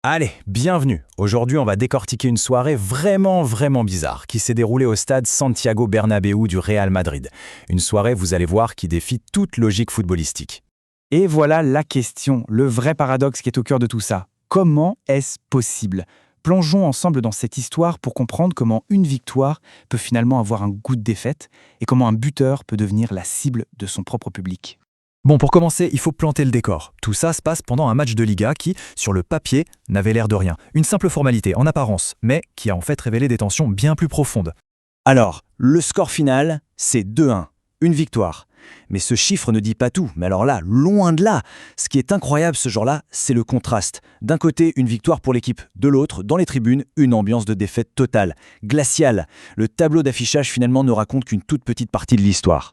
Allez, bienvenue. Aujourd'hui, on va décortiquer une soirée vraiment bizarre qui s'est déroulée au stade Santiago Bernabéu du Real Madrid. Une soirée, vous allez voir, qui défie toute logique footballistique. Et voilà la question, le vrai paradoxe qui est au cœur de tout ça. Comment est-ce possible? Plongeons ensemble dans cette histoire pour comprendre comment une victoire peut finalement avoir un goût de défaite et comment un buteur peut devenir la cible de son propre public. Bon, pour commencer, il faut planter le décor. Tout ça se passe pendant un match de Liga qui, sur le papier, n'avait l'air de rien. Une simple formalité en apparence, mais qui a en fait révélé des tensions bien plus profondes. Alors, le score final, c'est 2-1, une victoire. Mais ce chiffre ne dit pas tout, mais alors là, loin de là. Ce qui est incroyable ce jour-là, c'est le contraste. D'un côté, une victoire pour l'équipe, de l'autre, dans les tribunes, une ambiance de défaite totale, glaciale. Le tableau d'affichage finalement ne raconte qu'une toute petite partie de l'histoire.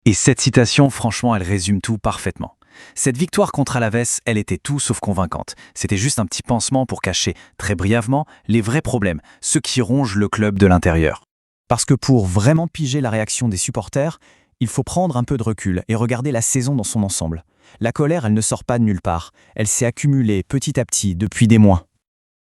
Et cette citation, franchement, elle résume tout parfaitement. Cette victoire contre Alaves, elle était tout sauf convaincante. C'était juste un petit pansement pour cacher, très brièvement, les vrais problèmes, ceux qui rongent le club de l'intérieur. Parce que pour vraiment piger la réaction des supporters, il faut prendre un peu de recul et regarder la saison dans son ensemble. La colère, elle ne sort pas de nulle part. Elle s'est accumulée petit à petit depuis des mois.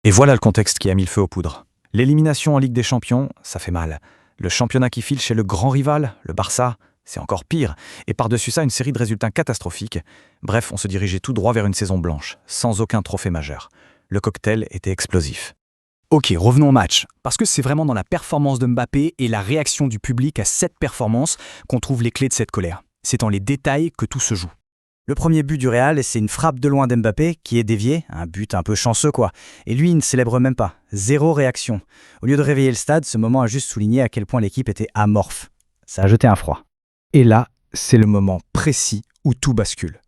Et voilà le contexte qui a mis le feu aux poudres. L'élimination en Ligue des Champions, ça fait mal. Le championnat qui file chez le grand rival, le Barça, c'est encore pire. Et par-dessus ça, une série de résultats catastrophiques. Bref, on se dirigeait tout droit vers une saison blanche, sans aucun trophée majeur. Le cocktail était explosif. Ok, revenons au match. Parce que c'est vraiment dans la performance de Mbappé et la réaction du public à cette performance qu'on trouve les clés de cette colère. C'est dans les détails que tout se joue. Le premier but du Real, c'est une frappe de loin d'Mbappé qui est déviée, un but un peu chanceux quoi. Et lui, il ne célèbre même pas. Zéro réaction. Au lieu de réveiller le stade, ce moment a juste souligné à quel point l'équipe était amorphe. Ça a jeté un froid. Et là, c'est le moment précis où tout bascule.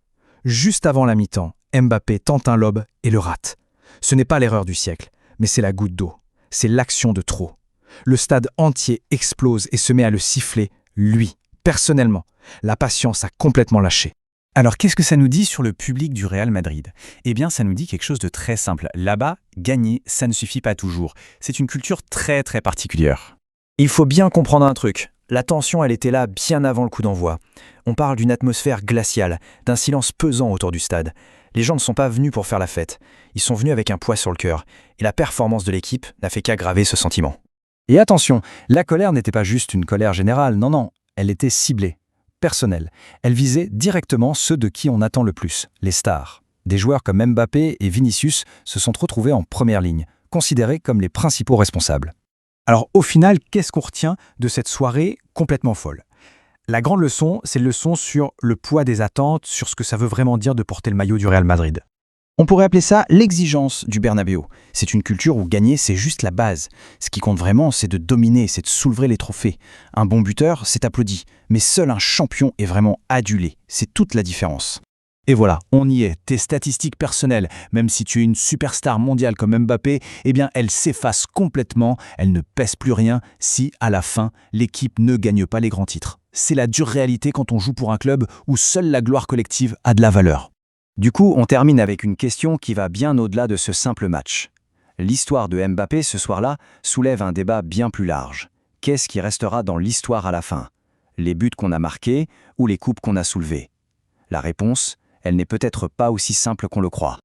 Juste avant la mi-temps, Mbappé tente un lob et le rate. Ce n'est pas l'erreur du siècle, mais c'est la goutte d'eau. C'est l'action de trop. Le stade entier explose et se met à le siffler, lui, personnellement. La patience a complètement lâché. Alors qu'est-ce que ça nous dit sur le public du Real Madrid? Eh bien, ça nous dit quelque chose de très simple. Là-bas, gagner, ça ne suffit pas toujours. C'est une culture très particulière. Il faut bien comprendre un truc. La tension, elle était là bien avant le coup d'envoi. On parle d'une atmosphère glaciale, d'un silence pesant autour du stade. Les gens ne sont pas venus pour faire la fête. Ils sont venus avec un poids sur le cœur. Et la performance de l'équipe n'a fait qu'aggraver ce sentiment. Et attention, la colère n'était pas juste une colère générale, non, elle était ciblée, personnelle. Elle visait directement ceux de qui on attend le plus, les stars. Des joueurs comme Mbappé et Vinicius se sont retrouvés en première ligne, considérés comme les principaux responsables. Alors au final, qu'est-ce qu'on retient de cette soirée complètement folle? La grande leçon, c'est une leçon sur le poids des attentes, sur ce que ça veut vraiment dire de porter le maillot du Real Madrid. On pourrait appeler ça l'exigence du Bernabéu. C'est une culture où gagner, c'est juste la base. Ce qui compte vraiment, c'est de dominer, c'est de soulever les trophées. Un bon buteur, c'est applaudi. Mais seul un champion est vraiment adulé. C'est toute la différence. Et voilà, on y est. Tes statistiques personnelles, même si tu es une superstar mondiale comme Mbappé, eh bien, elles s'effacent complètement, elles ne pèsent plus rien si, à la fin, l'équipe ne gagne pas les grands titres. C'est la dure réalité quand on joue pour un club où seule la gloire collective a de la valeur. Du coup, on termine avec une question qui va bien au-delà de ce simple match. L'histoire de Mbappé ce soir-là soulève un débat bien plus large. Qu'est-ce qui restera dans l'histoire à la fin? Les buts qu'on a marqués ou les coupes qu'on a soulevées? La réponse, elle n'est peut-être pas aussi simple qu'on le croit.